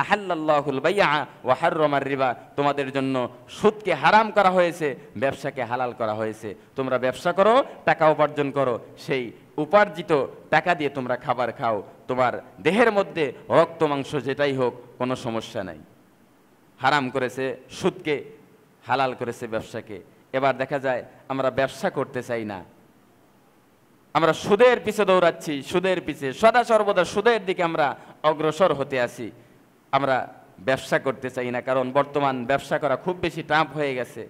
আহাল্লাল্লাহুল বাইআ ওয়া হাররামার রিবা, তোমাদের জন্য সুদকে হারাম করা হয়েছে, ব্যবসাকে হালাল করা হয়েছে। তোমরা ব্যবসা করো, টাকা উপার্জন করো, সেই উপার্জিত টাকা দিয়ে তোমরা খাবার খাও, তোমার দেহের মধ্যে রক্ত মাংস যেটাই হোক কোনো সমস্যা নাই। হারাম করেছে সুদকে, হালাল করেছে ব্যবসাকে। এবার দেখা যায় আমরা ব্যবসা করতে চাই না, আমরা সুদের পিছে দৌড়াচ্ছি, সুদের পিছে সদা সর্বদা সুদের দিকে আমরা অগ্রসর হতে আসি। আমরা ব্যবসা করতে চাই না, কারণ বর্তমান ব্যবসা করা খুব বেশি টাফ হয়ে গেছে।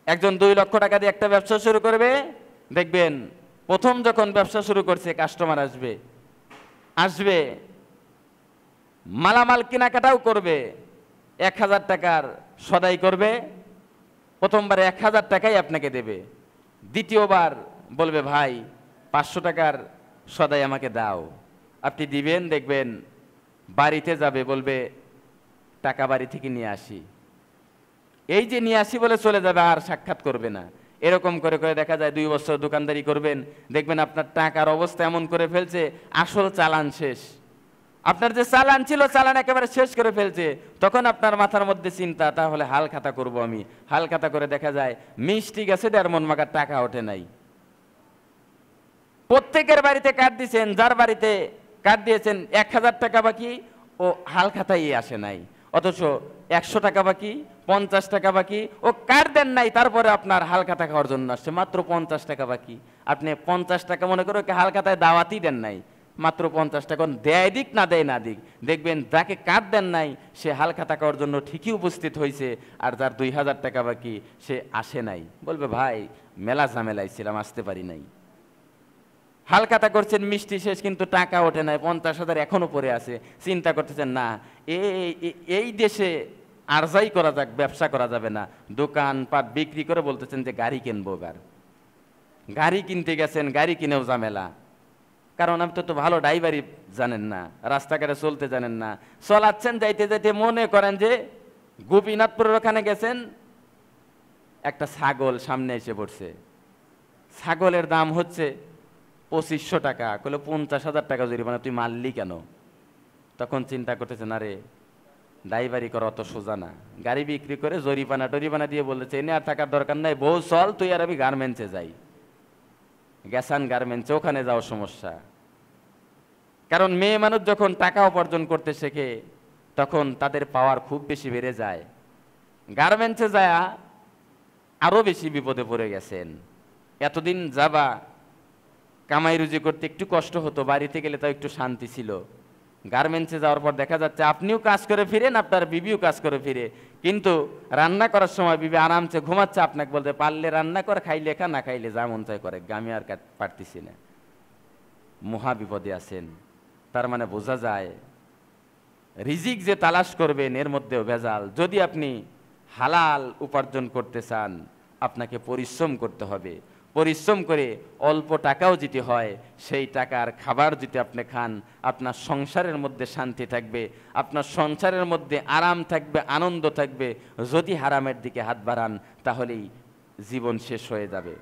একজন 2 লক্ষ টাকা দিয়ে একটা ব্যবসা শুরু করবে, দেখবেন প্রথম যখন ব্যবসা শুরু করছে কাস্টমার আসবে মালামাল কেনাকাটাও করবে, 1000 টাকার সদাই করবে, প্রথমবারে 1000 টাকাই আপনাকে দেবে, দ্বিতীয়বার বলবে ভাই 500 টাকার সদাই আমাকে দাও। আপনি দিবেন, দেখবেন বাড়িতে যাবে, বলবে টাকা বাড়ি থেকে নিয়ে আসি। এই যে নিয়ে আসি বলে চলে যাবে, আর সাক্ষাৎ করবে না। এরকম করে করে দেখা যায় 2 বছর দোকানদারি করবেন, দেখবেন আপনার টাকার অবস্থা এমন করে ফেলছে, আসল চালান শেষ। আপনার যে চালান ছিল, চালান একেবারে শেষ করে ফেলছে। তখন আপনার মাথার মধ্যে চিন্তা, তাহলে হাল খাতা করব আমি। হাল খাতা করে দেখা যায় মিষ্টি গেছে 1.5 মণ মাগার টাকা ওঠে নাই। প্রত্যেকের বাড়িতে কার্ড দিয়েছেন, যার বাড়িতে কার্ড দিয়েছেন 1000 টাকা বাকি, ও হাল খাতাই আসে নাই। অথচ 100 টাকা বাকি, 50 টাকা বাকি, ও কার্ড দেন নাই, তারপরে আপনার হাল খাতা খাওয়ার জন্য আসছে, মাত্র 50 টাকা বাকি। আপনি 50 টাকা মনে করে হাল খাতায় দাওয়াতই দেন নাই, মাত্র 50 টাকা। দেয় দিক না দেয় না দিক, দেখবেন যাকে কার্ড দেন নাই সে হাল খাতা খাওয়ার জন্য ঠিকই উপস্থিত হয়েছে, আর যার 2000 টাকা বাকি সে আসে নাই। বলবে ভাই মেলা ঝামেলায় ছিলাম, আসতে পারি নাই। হাল খাতা করছেন, মিষ্টি শেষ, কিন্তু টাকা ওঠে নাই, 50,000 এখনো পড়ে আছে। চিন্তা করতেছেন না, এই দেশে আরজাই করা যাক, ব্যবসা করা যাবে না। দোকানপাট বিক্রি করে বলতেছেন যে গাড়ি কিনবো। গাড়ি কিনতে গেছেন, গাড়ি কিনেও ঝামেলা, কারণ আপনি তো ভালো ড্রাইভারই জানেন না, রাস্তাঘাটে চলতে জানেন না। চলাচ্ছেন, যাইতে যাইতে মনে করেন যে গোপীনাথপুরের ওখানে গেছেন, একটা ছাগল সামনে এসে পড়ছে, ছাগলের দাম হচ্ছে 2500 টাকা। কইলো 50,000 টাকা জরিমানা, তুই মারলি কেন? তখন চিন্তা করতেছেন, আরে ড্রাইভারি করা অত সোজা না। গাড়ি বিক্রি করে জরিমানা দিয়ে বলেছে এনে আর থাকার দরকার নাই, বউ চল তুই আর আমি গার্মেন্টসে যাই। গেছান গার্মেন্টসে, ওখানে যাও সমস্যা। কারণ মেয়ে মানুষ যখন টাকা উপার্জন করতে শেখে তখন তাদের পাওয়ার খুব বেশি বেড়ে যায়। গার্মেন্টসে যায় আরো বেশি বিপদে পড়ে গেছেন। এতদিন যাবা কামাই রুজি করতে একটু কষ্ট হতো, বাড়িতে গেলে তাও একটু শান্তি ছিল। গার্মেন্টসে যাওয়ার পর দেখা যাচ্ছে আপনিও কাজ করে ফিরেন, আপনার বিবিও কাজ করে ফিরে, কিন্তু রান্না করার সময় বিবি আরামসে ঘুমাচ্ছে, আপনাকে বলতে পারলে রান্না করে, খাইলে খা, না খাইলে যা মন চায় করে, আমি আর পারতেছি না। মহা বিপদে আছেন। তার মানে বোঝা যায় রিজিক যে তালাশ করবেন এর মধ্যেও ভেজাল। যদি আপনি হালাল উপার্জন করতে চান আপনাকে পরিশ্রম করতে হবে। পরিশ্রম করে অল্প টাকাও যদি হয় সেই টাকার খাবার যদি আপনি খান, আপনার সংসারের মধ্যে শান্তি থাকবে, আপনার সংসারের মধ্যে আরাম থাকবে, আনন্দ থাকবে। যদি হারামের দিকে হাত বাড়ান তাহলেই জীবন শেষ হয়ে যাবে।